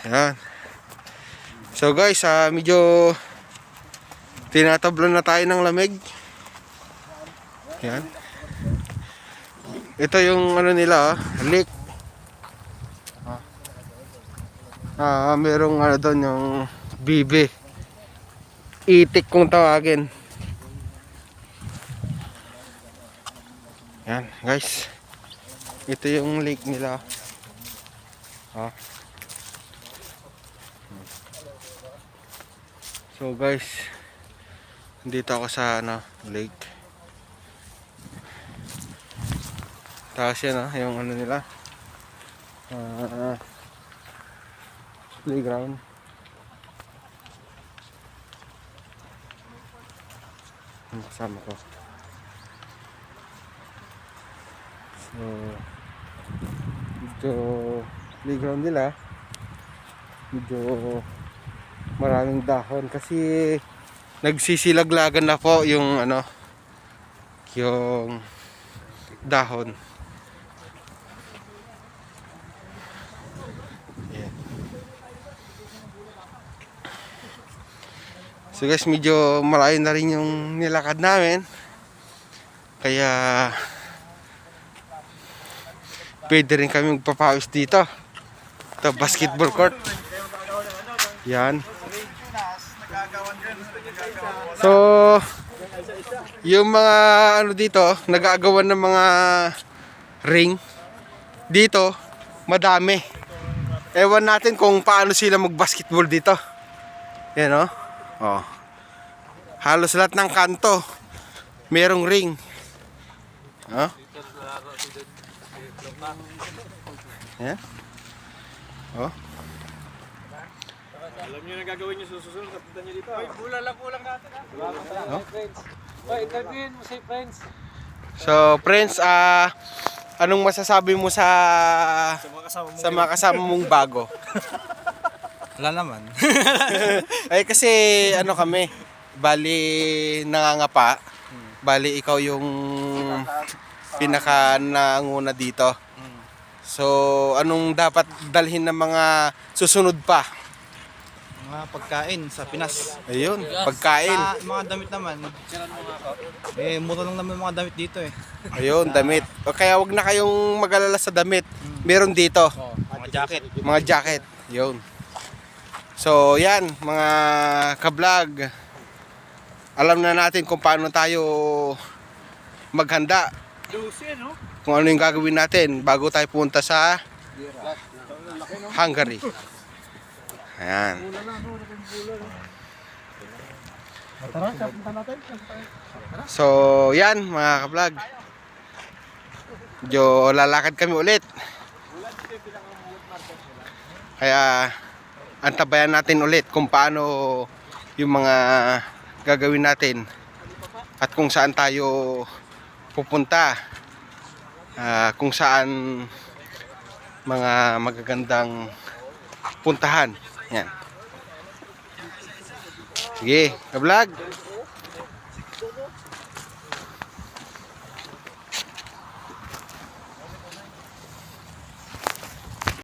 Yan. So guys, medyo tinatablan na tayo ng lamig. Yan. Ito yung ano nila, lake. Merong ano doon yung bibe. Itik kung tawagin. Yan, guys. Ito yung lake nila. So guys, dito ako sa lake. Taas yan yung ano nila. Playground. Kasama ko. So, medyo playground nila. Medyo maraming dahon kasi nagsisilaglagan na po yung yung dahon. Yeah. So guys, medyo malayo na rin yung nilakad namin. Kaya pwede rin kami magpapawis dito. Ito, basketball court. Yan. So, yung mga dito, nag-aagawan ng mga ring dito, madami. Ewan natin kung paano sila mag-basketball dito. Yan oh. Halos lahat ng kanto merong ring. Yan. Alam niyo na gagawin niyo susunod, kapitan niyo dito. Ay, kulang natin friends. Ay, interviewin mo si friends. So, friends, anong masasabi mo sa mga kasama mong bago? Wala naman. Ay, kasi kami, bali nangangapa. Bali ikaw yung pinaka nanguna dito. So, anong dapat dalhin ng mga susunod pa? Mga pagkain sa Pinas. Ayun, pagkain. Sa mga damit naman. Mura lang naman mga damit dito eh. Ayun, damit. O kaya wag na kayong mag-alala sa damit. Meron dito. Mga jacket. Mga jacket. Yun. So, yan, mga ka-vlog. Alam na natin kung paano tayo maghanda. Kung ano yung gagawin natin bago tayo punta sa Hungary. Ayan. So, yan mga ka-vlog. Medyo lalakad kami ulit. Kaya antabayan natin ulit kung paano yung mga gagawin natin at kung saan tayo pupunta, kung saan mga magagandang puntahan. Yan. Sige, ka-vlog.